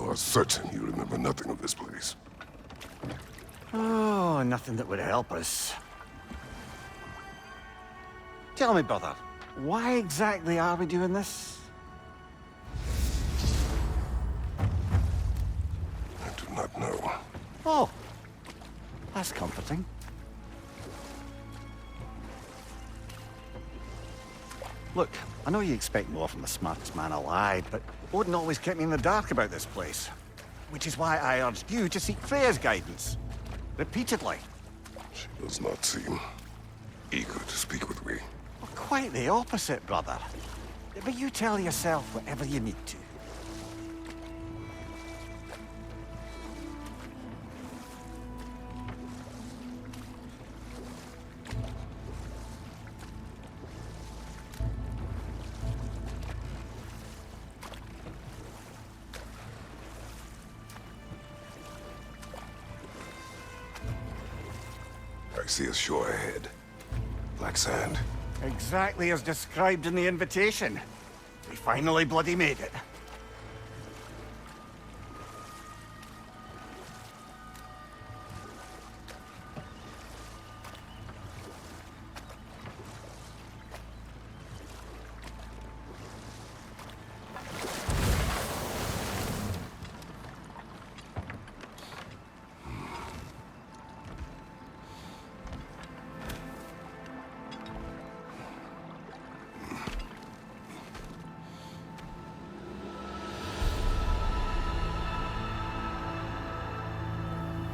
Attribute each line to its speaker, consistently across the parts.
Speaker 1: are certain you remember nothing of this place.
Speaker 2: Oh, nothing that would help us. Tell me, brother, why exactly are we doing this?
Speaker 1: I do not know.
Speaker 2: Oh, that's comforting. Look, I know you expect more from the smartest man alive, but Odin always kept me in the dark about this place. Which is why I urged you to seek Freya's guidance. Repeatedly.
Speaker 1: She does not seem eager to speak with me.
Speaker 2: Well, quite the opposite, brother. But you tell yourself whatever you need to.
Speaker 1: I see a shore ahead. Black sand.
Speaker 2: Exactly as described in the invitation. We finally bloody made it.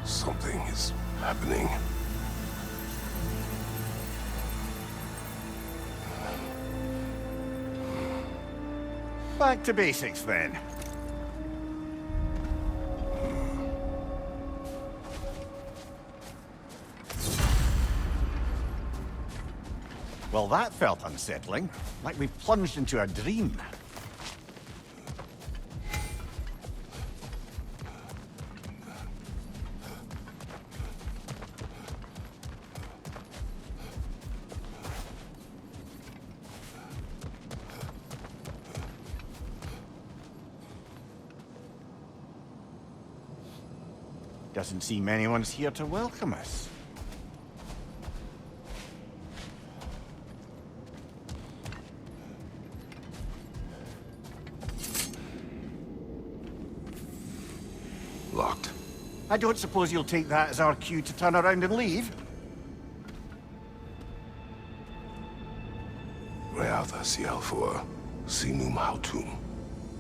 Speaker 1: Something is happening.
Speaker 2: Back to basics, then. Well, that felt unsettling. Like we plunged into a dream. Doesn't seem anyone's here to welcome us.
Speaker 1: Locked.
Speaker 2: I don't suppose you'll take that as our cue to turn around and leave?
Speaker 1: Reatha Sialfor, Sinum Hautum.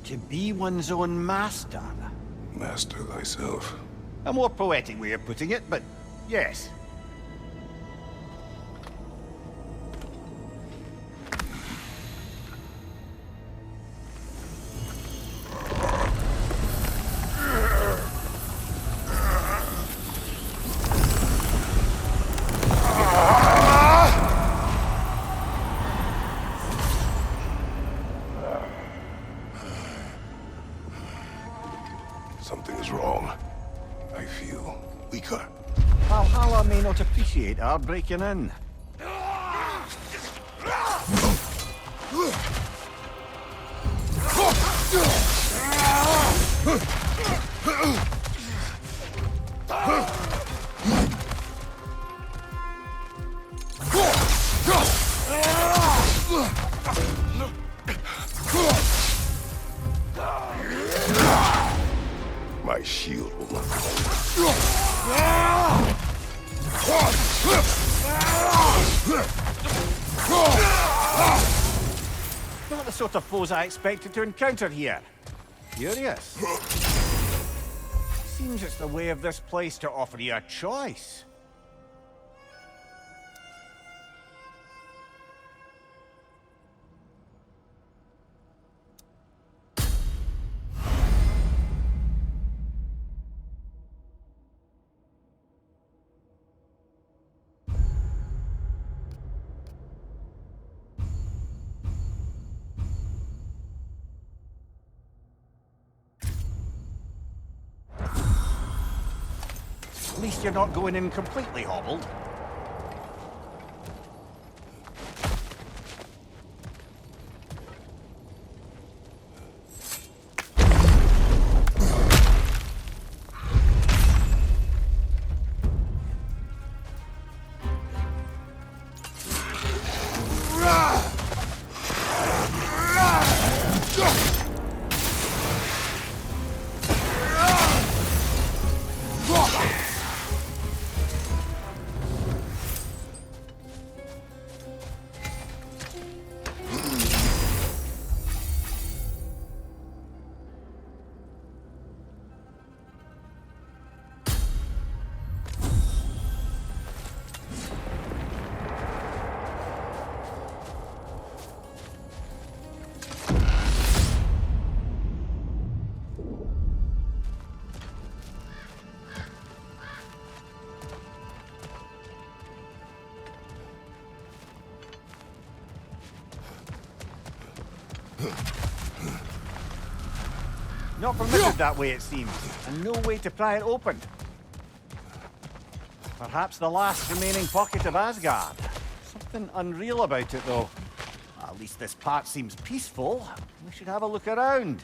Speaker 2: To be one's own master.
Speaker 1: Master thyself.
Speaker 2: A more poetic way of putting it, but yes.
Speaker 1: Something is wrong. I feel weaker.
Speaker 2: Valhalla may not appreciate our breaking in.
Speaker 1: My shield will not hold.
Speaker 2: Not the sort of foes I expected to encounter here. Curious. Seems it's the way of this place to offer you a choice. At least you're not going in completely hobbled. Not permitted that way, it seems, and no way to pry it open. Perhaps the last remaining pocket of Asgard. Something unreal about it, though. At least this part seems peaceful. We should have a look around.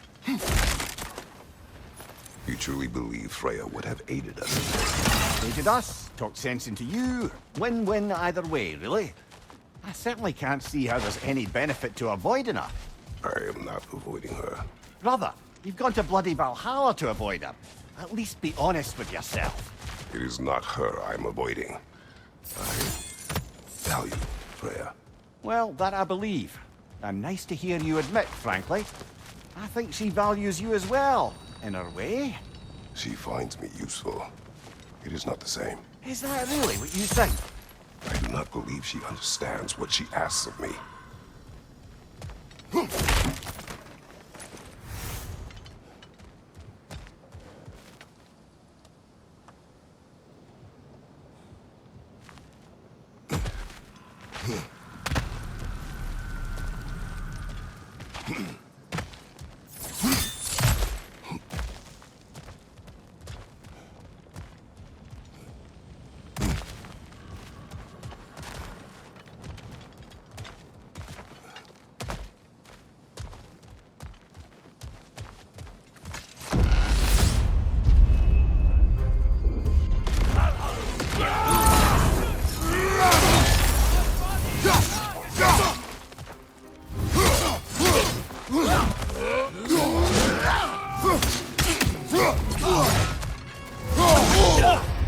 Speaker 1: You truly believe Freya would have aided us?
Speaker 2: Aided us, talked sense into you. Win-win either way, really. I certainly can't see how there's any benefit to avoiding her.
Speaker 1: I am not avoiding her.
Speaker 2: Brother, you've gone to bloody Valhalla to avoid her. At least be honest with yourself.
Speaker 1: It is not her I'm avoiding. I value Freya.
Speaker 2: Well, that I believe. And nice to hear you admit, frankly. I think she values you as well, in her way.
Speaker 1: She finds me useful. It is not the same.
Speaker 2: Is that really what you think?
Speaker 1: I do not believe she understands what she asks of me.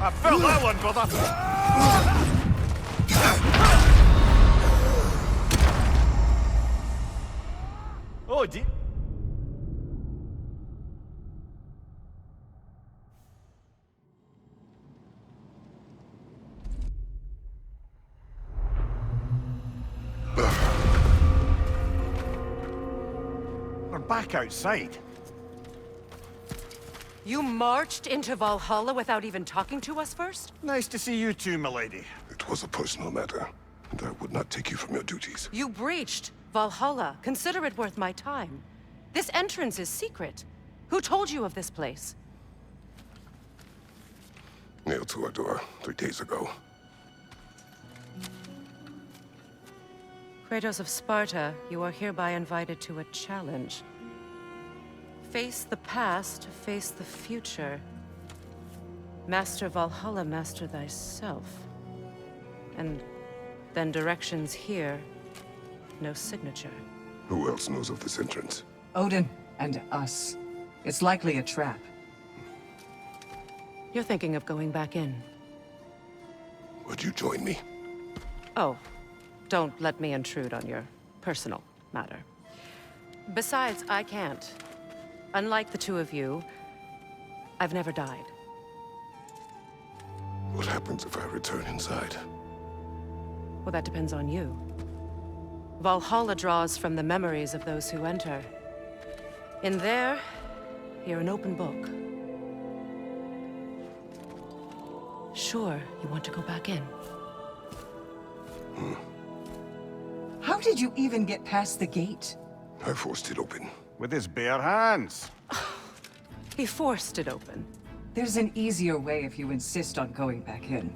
Speaker 2: I felt that one, brother! Oh, dear. We're back outside.
Speaker 3: You marched into Valhalla without even talking to us first?
Speaker 2: Nice to see you too, milady.
Speaker 1: It was a personal matter, and I would not take you from your duties.
Speaker 3: You breached Valhalla. Consider it worth my time. This entrance is secret. Who told you of this place?
Speaker 1: Nailed to our door 3 days ago.
Speaker 3: Kratos of Sparta, you are hereby invited to a challenge. Face the past, face the future. Master Valhalla, master thyself. And then directions here, no signature.
Speaker 1: Who else knows of this entrance?
Speaker 4: Odin and us. It's likely a trap.
Speaker 3: You're thinking of going back in.
Speaker 1: Would you join me?
Speaker 3: Oh, don't let me intrude on your personal matter. Besides, I can't. Unlike the two of you, I've never died.
Speaker 1: What happens if I return inside?
Speaker 3: Well, that depends on you. Valhalla draws from the memories of those who enter. In there, you're an open book. Sure, you want to go back in.
Speaker 4: How did you even get past the gate?
Speaker 1: I forced it open.
Speaker 2: With his bare hands.
Speaker 3: He forced it open.
Speaker 4: There's an easier way if you insist on going back in.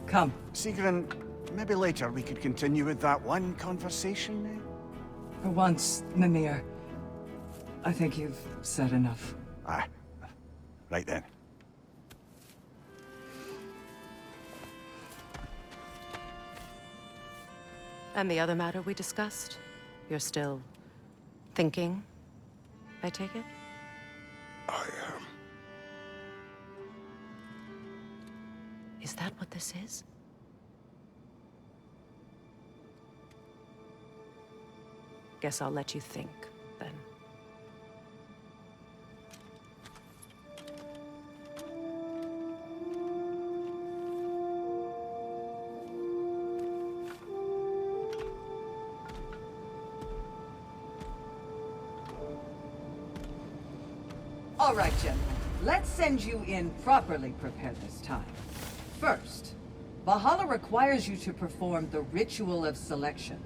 Speaker 4: Come.
Speaker 2: Sigrun, maybe later we could continue with that one conversation, eh?
Speaker 4: For once, Mimir, I think you've said enough.
Speaker 2: Aye. Right then.
Speaker 3: And the other matter we discussed? You're still thinking, I take it?
Speaker 1: I am.
Speaker 3: Is that what this is? Guess I'll let you think, then.
Speaker 4: All right, General. Let's send you in properly prepared this time. First, Valhalla requires you to perform the Ritual of Selection.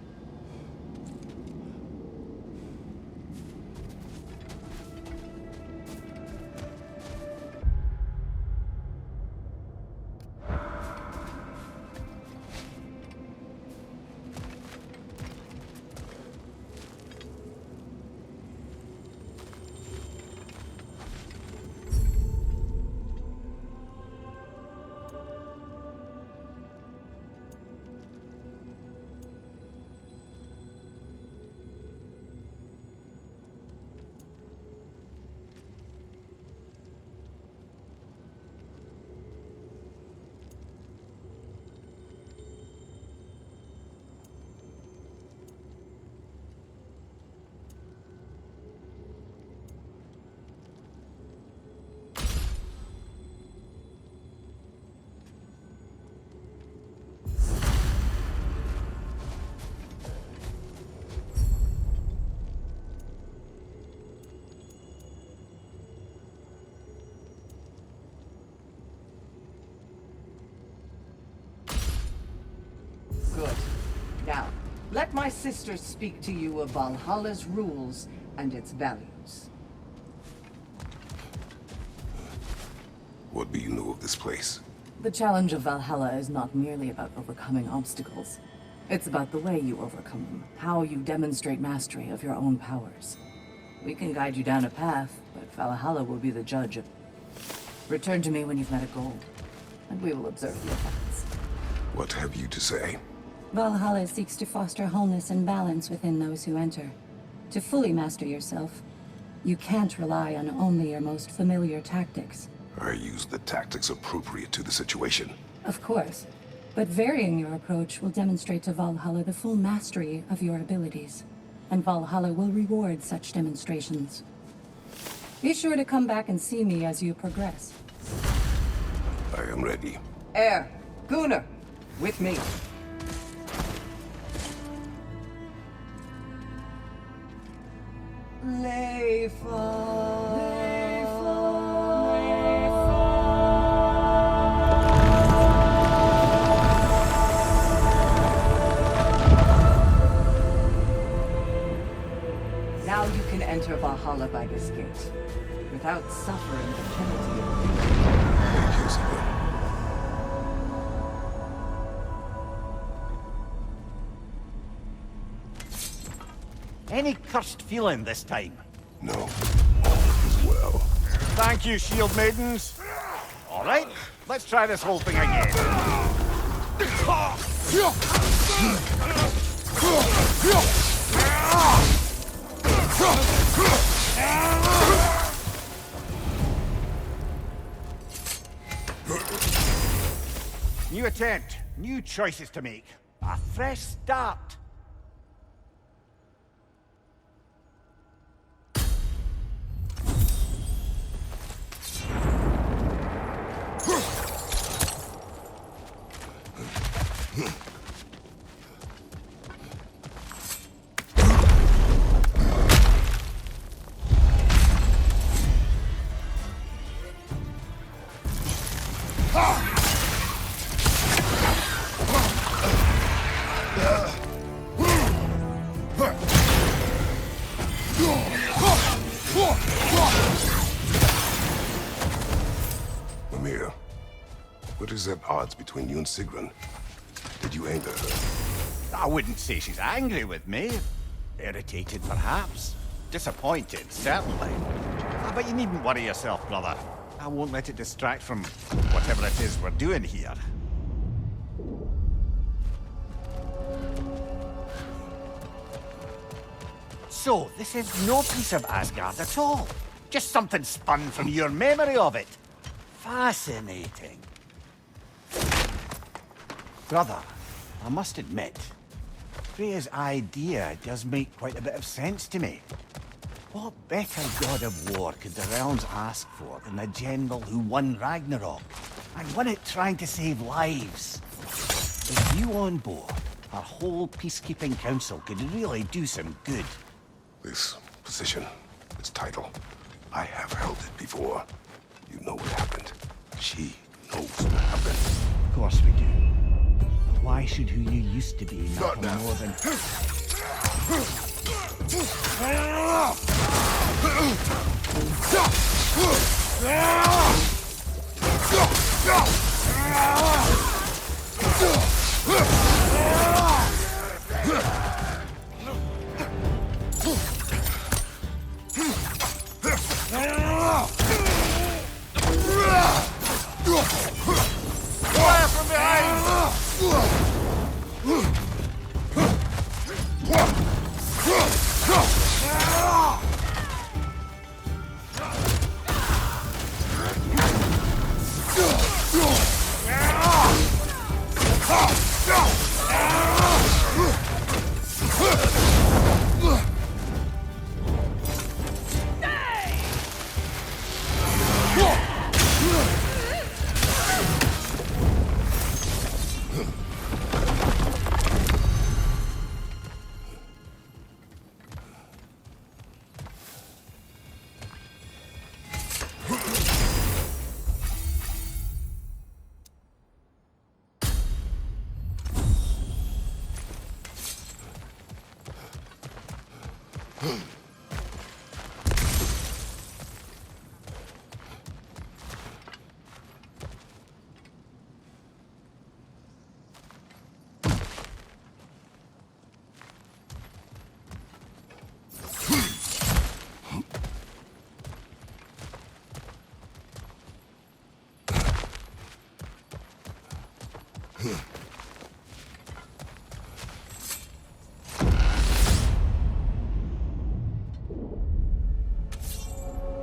Speaker 4: my sisters speak to you of Valhalla's rules and its values.
Speaker 1: What do you know of this place?
Speaker 5: The challenge of Valhalla is not merely about overcoming obstacles. It's about the way you overcome them, how you demonstrate mastery of your own powers. We can guide you down a path, but Valhalla will be the judge of... Return to me when you've met a goal, and we will observe the effects.
Speaker 1: What have you to say?
Speaker 6: Valhalla seeks to foster wholeness and balance within those who enter. To fully master yourself, you can't rely on only your most familiar tactics.
Speaker 1: I use the tactics appropriate to the situation.
Speaker 6: Of course, but varying your approach will demonstrate to Valhalla the full mastery of your abilities, and Valhalla will reward such demonstrations. Be sure to come back and see me as you progress.
Speaker 1: I am ready.
Speaker 4: Gunnar, with me. Now you can enter Valhalla by this gate, without suffering the penalty of
Speaker 1: Thank you, Sigurd.
Speaker 2: Any cursed feeling this time?
Speaker 1: No, all is well.
Speaker 2: Thank you, shield maidens. All right, let's try this whole thing again. New attempt, new choices to make. A fresh start.
Speaker 1: Mimir, what is at odds between you and Sigrun? Did you anger her?
Speaker 2: I wouldn't say she's angry with me. Irritated, perhaps. Disappointed, certainly. But you needn't worry yourself, brother. I won't let it distract from whatever it is we're doing here. So, this is no piece of Asgard at all. Just something spun from your memory of it. Fascinating. Brother, I must admit, Freya's idea does make quite a bit of sense to me. What better god of war could the realms ask for than a general who won Ragnarok, and won it trying to save lives? With you on board, our whole peacekeeping council could really do some good.
Speaker 1: This position, this title, I have held it before. You know what happened. She knows what happened.
Speaker 2: Of course we do. But why should who you used to be matter
Speaker 1: now.
Speaker 2: more than... Fire from behind!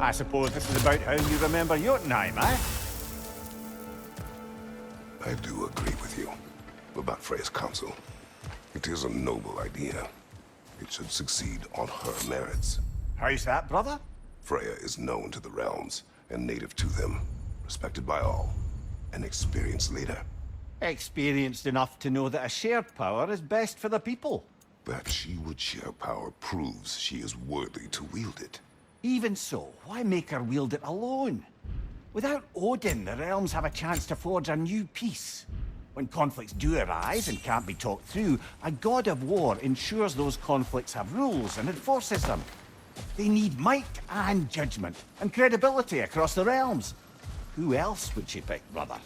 Speaker 2: I suppose this is about how you remember Jotunheim, eh?
Speaker 1: I do agree with you about Freya's council. It is a noble idea. It should succeed on her merits.
Speaker 2: How's that, brother?
Speaker 1: Freya is known to the realms and native to them, respected by all, an experienced leader.
Speaker 2: Experienced enough to know that a shared power is best for the people.
Speaker 1: That she would share power proves she is worthy to wield it.
Speaker 2: Even so, why make her wield it alone? Without Odin, the realms have a chance to forge a new peace. When conflicts do arise and can't be talked through, a god of war ensures those conflicts have rules and enforces them. They need might and judgment, and credibility across the realms. Who else would she pick, brother?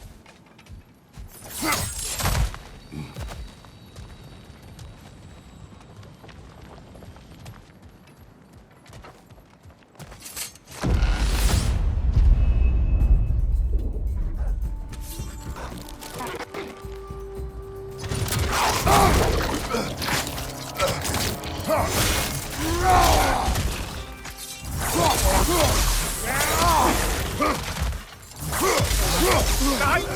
Speaker 2: Behind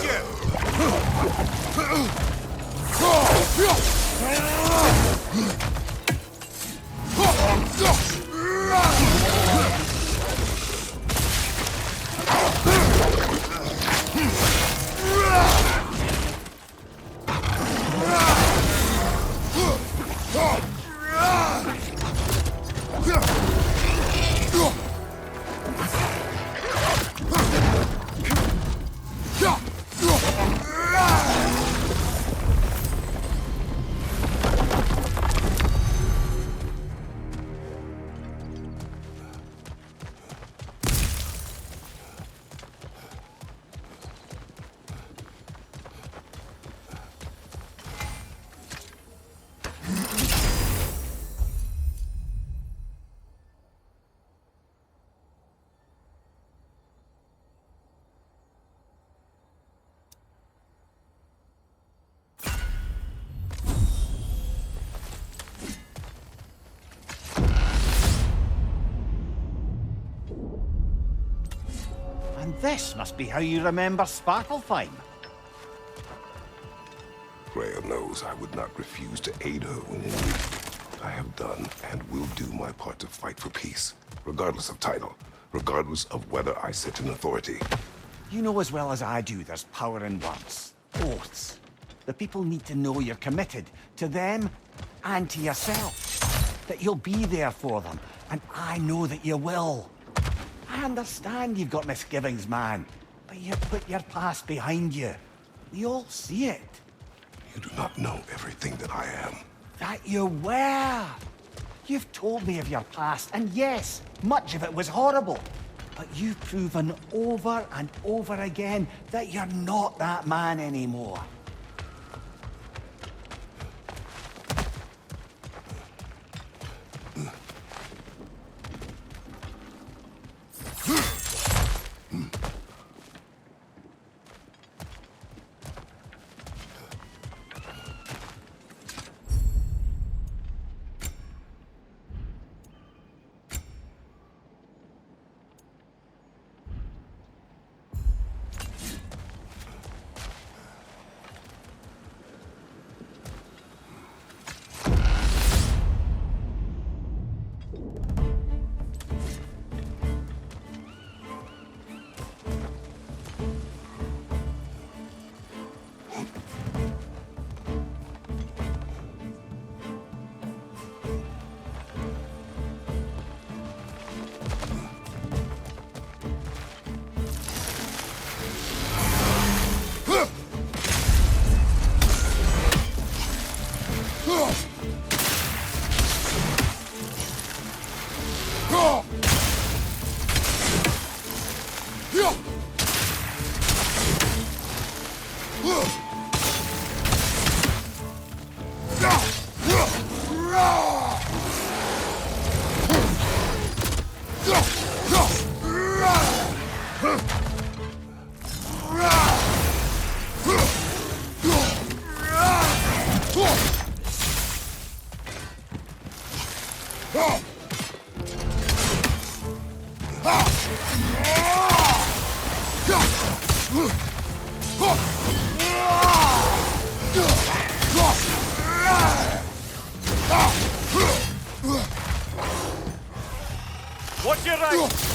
Speaker 2: This must be how you remember Svartalfheim.
Speaker 1: Freya knows I would not refuse to aid her when in need. I have done and will do my part to fight for peace, regardless of title, regardless of whether I sit in authority.
Speaker 2: You know as well as I do there's power in words. Oaths. The people need to know you're committed to them and to yourself. That you'll be there for them, and I know that you will. I understand you've got misgivings, man, but you put your past behind you. We all see it.
Speaker 1: You do not know everything that I am.
Speaker 2: That you were. You've told me of your past, and yes, much of it was horrible. But you've proven over and over again that you're not that man anymore. Watch your right!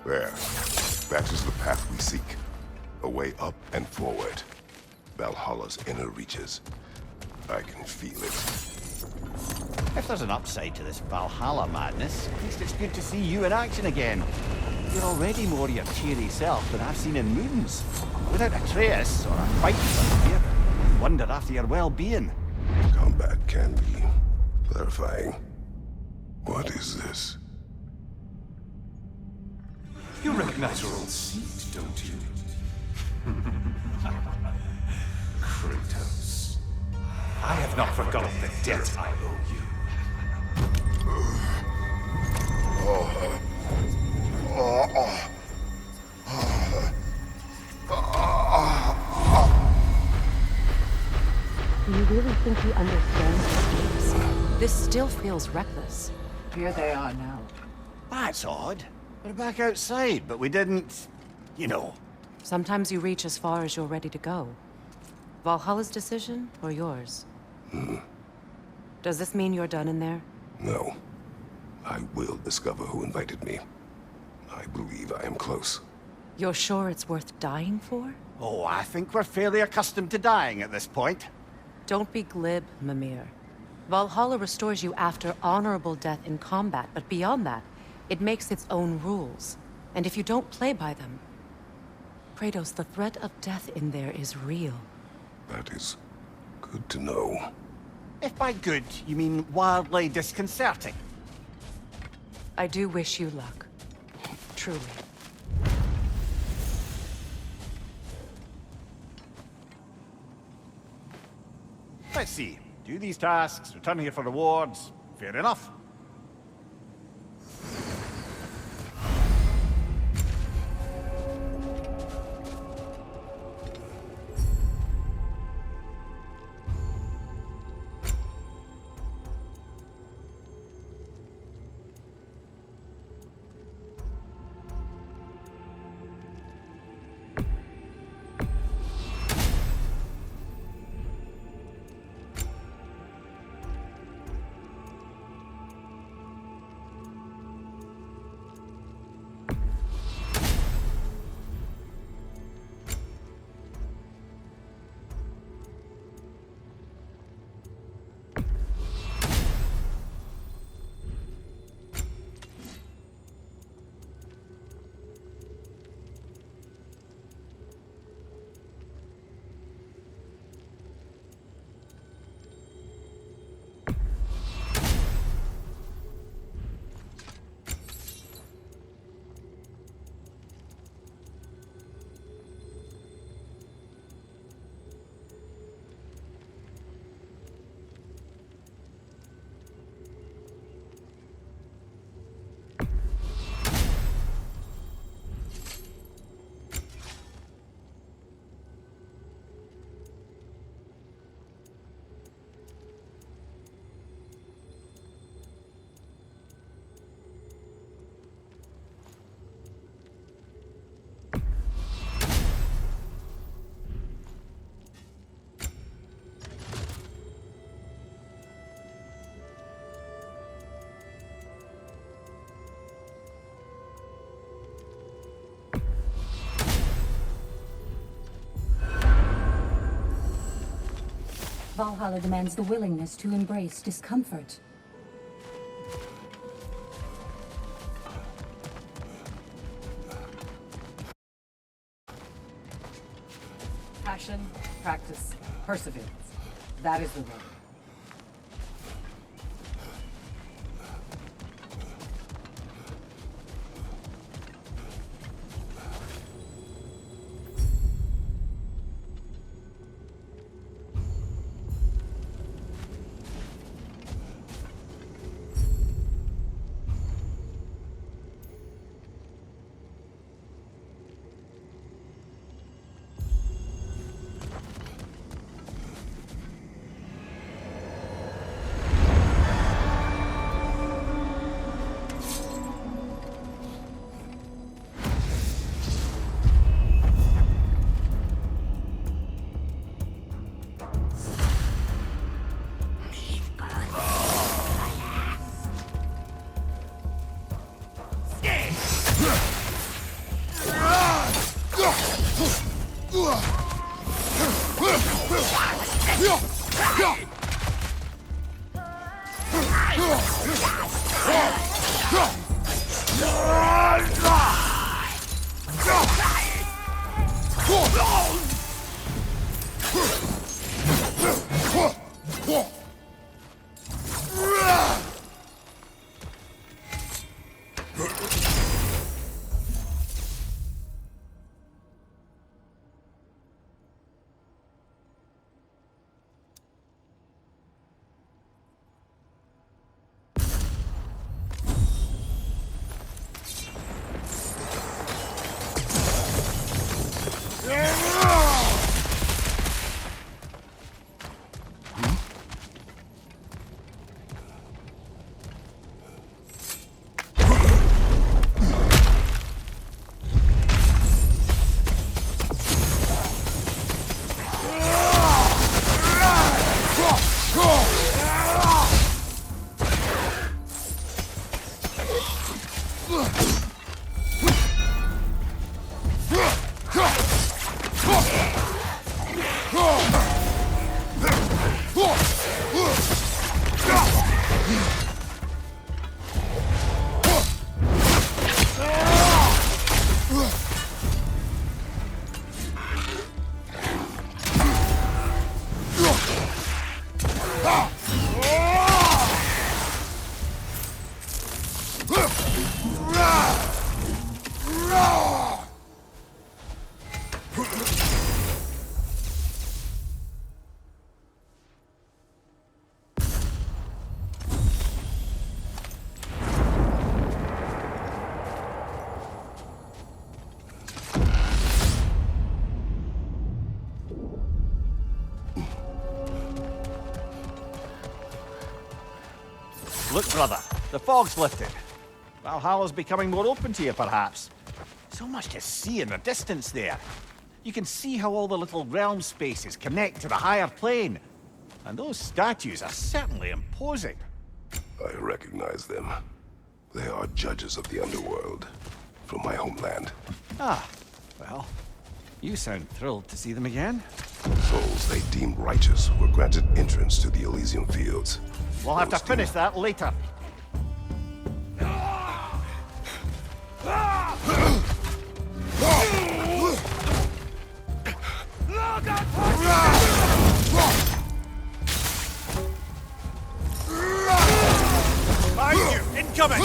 Speaker 1: There. That is the path we seek. A way up and forward. Valhalla's inner reaches. I can feel it.
Speaker 2: If there's an upside to this Valhalla madness, at least it's good to see you in action again. You're already more your cheery self than I've seen in moons. Without Atreus or a fight here, I wonder after your well-being.
Speaker 1: Combat can be clarifying. What is this?
Speaker 7: You recognize your old seat, don't you? Kratos. I have not forgotten the debt I owe you.
Speaker 3: Do you really think you understand this? This still feels reckless.
Speaker 4: Here they are now.
Speaker 2: That's odd. We're back outside, but we didn't... you know.
Speaker 3: Sometimes you reach as far as you're ready to go. Valhalla's decision, or yours? Does this mean you're done in there?
Speaker 1: No. I will discover who invited me. I believe I am close.
Speaker 3: You're sure it's worth dying for?
Speaker 2: Oh, I think we're fairly accustomed to dying at this point.
Speaker 3: Don't be glib, Mimir. Valhalla restores you after honorable death in combat, but beyond that, it makes its own rules. And if you don't play by them... Kratos, the threat of death in there is real.
Speaker 1: That is good to know.
Speaker 2: If by good, you mean wildly disconcerting.
Speaker 3: I do wish you luck. Truly.
Speaker 2: Let's see. Do these tasks, return here for rewards. Fair enough.
Speaker 6: Valhalla demands the willingness to embrace discomfort.
Speaker 4: Passion, practice, perseverance. That is the road.
Speaker 2: Look, brother, the fog's lifted. Valhalla's becoming more open to you, perhaps. So much to see in the distance there. You can see how all the little realm spaces connect to the higher plane. And those statues are certainly imposing.
Speaker 1: I recognize them. They are judges of the underworld, from my homeland.
Speaker 2: Ah, well, you sound thrilled to see them again.
Speaker 1: Souls they deemed righteous were granted entrance to the Elysium Fields.
Speaker 2: We'll have to finish that later.
Speaker 7: Behind you! Incoming!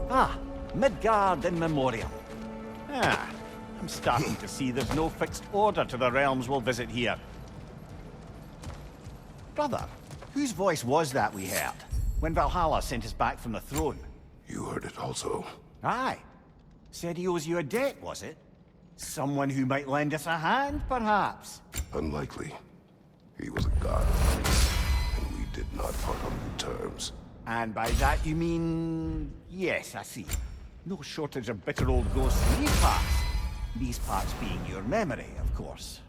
Speaker 2: Ah, Midgard in memoriam. Ah, I'm starting to see there's no fixed order to the realms we'll visit here. Brother, whose voice was that we heard when Valhalla sent us back from the throne?
Speaker 1: You heard it also.
Speaker 2: Aye. Said he owes you a debt, was it? Someone who might lend us a hand, perhaps?
Speaker 1: Unlikely. He was a god, and we did not part on good terms.
Speaker 2: And by that you mean... Yes, I see. No shortage of bitter old ghosts in these parts. These parts being your memory, of course.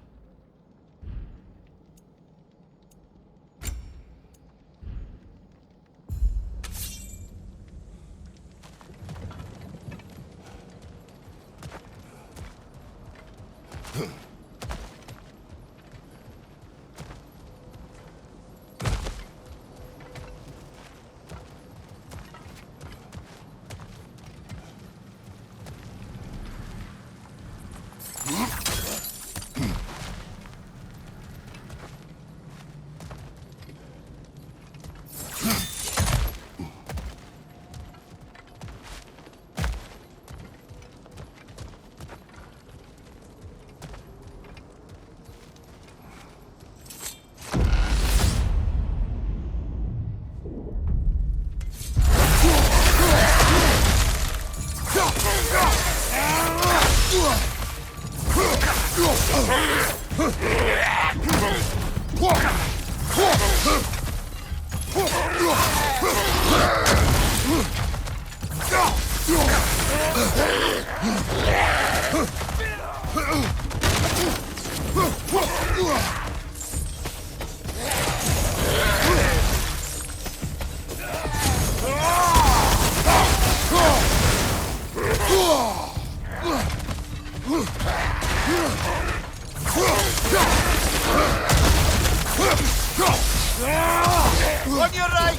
Speaker 7: On your right!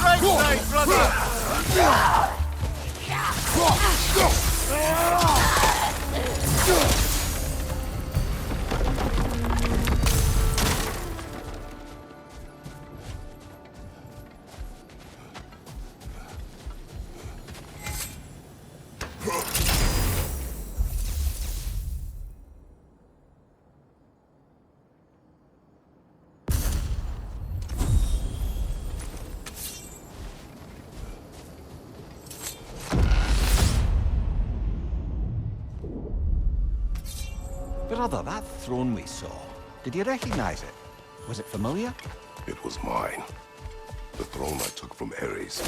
Speaker 7: Right side, brother!
Speaker 2: Brother, that throne we saw, did you recognize it? Was it familiar?
Speaker 1: It was mine. The throne I took from Ares.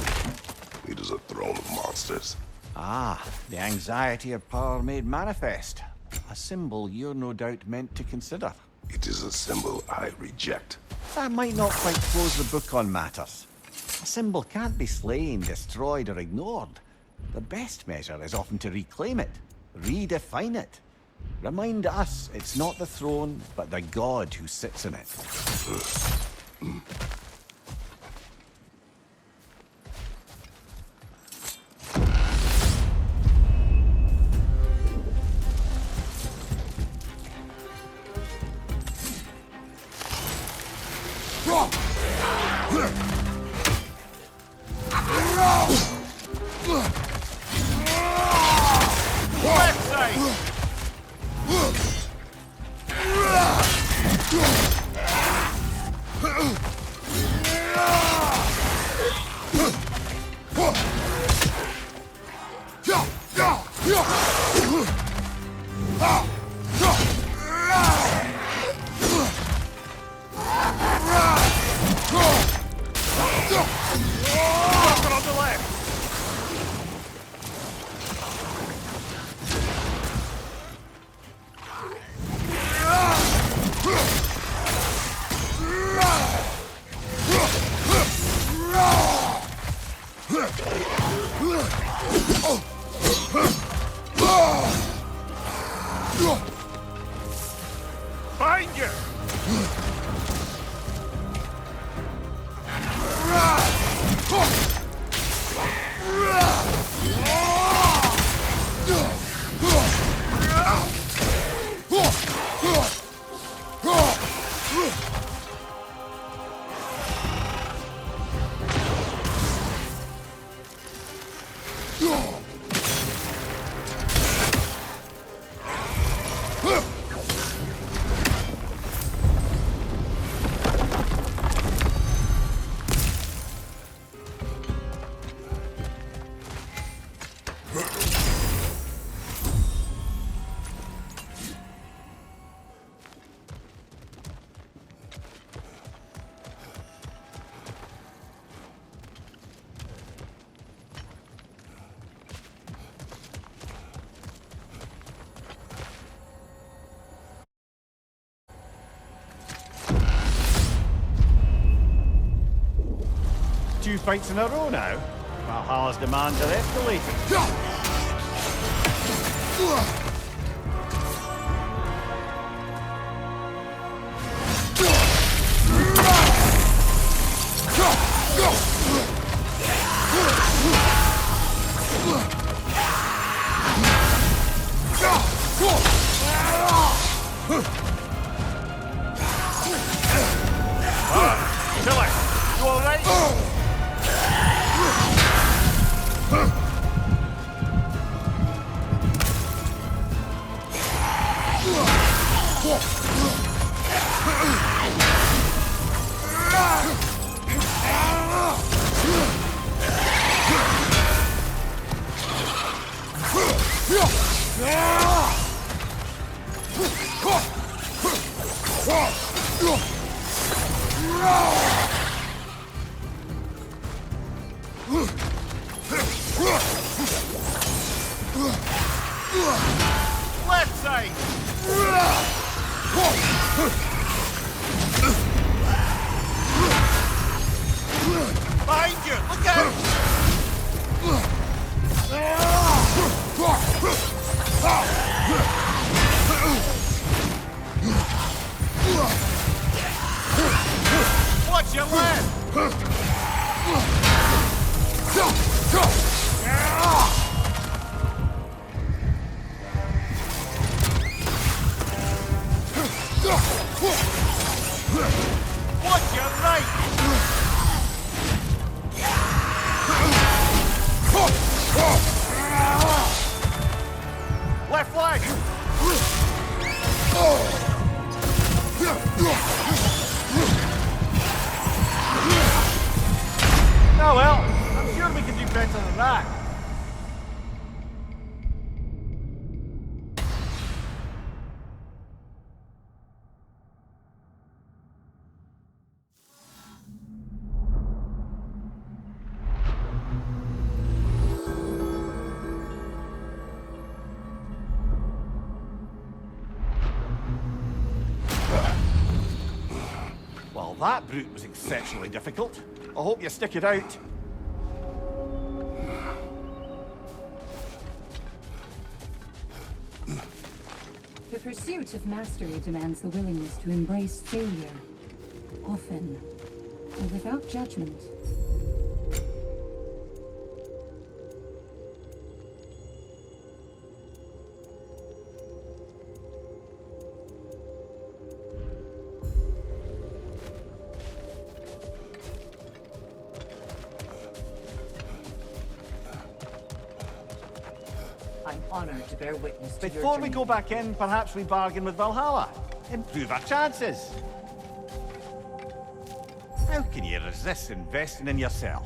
Speaker 1: It is a throne of monsters.
Speaker 2: Ah, the anxiety of power made manifest. A symbol you're no doubt meant to consider.
Speaker 1: It is a symbol I reject.
Speaker 2: That might not quite close the book on matters. A symbol can't be slain, destroyed, or ignored. The best measure is often to reclaim it, redefine it. Remind us it's not the throne, but the god who sits in it.
Speaker 7: Left Weapon on the left! Find you!
Speaker 2: Two fights in a row now. Valhalla's demands are escalating.
Speaker 7: Tilly, you alright? Left side! Behind you! Look out! Watch your left! Watch your right! Left leg! Oh well, I'm sure we can do better than that.
Speaker 2: Well, that brute was exceptionally difficult. I hope you stick it out.
Speaker 6: The pursuit of mastery demands the willingness to embrace failure, often, and without judgment.
Speaker 4: I'm honored to bear witness to your
Speaker 2: Before we
Speaker 4: journey.
Speaker 2: go back in, perhaps we bargain with Valhalla. Improve our chances. How can you resist investing in yourself?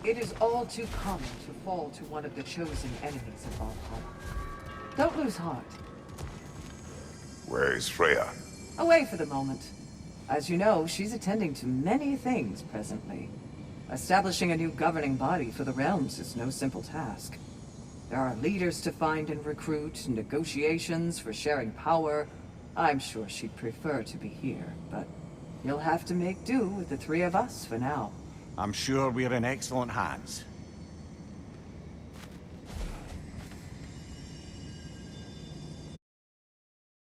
Speaker 4: It is all too common to fall to one of the chosen enemies of Valhalla. Don't lose heart.
Speaker 1: Where is Freya?
Speaker 4: Away for the moment. As you know, she's attending to many things presently. Establishing a new governing body for the realms is no simple task. There are leaders to find and recruit, negotiations for sharing power. I'm sure she'd prefer to be here, but you'll have to make do with the three of us for now.
Speaker 2: I'm sure we're in excellent hands.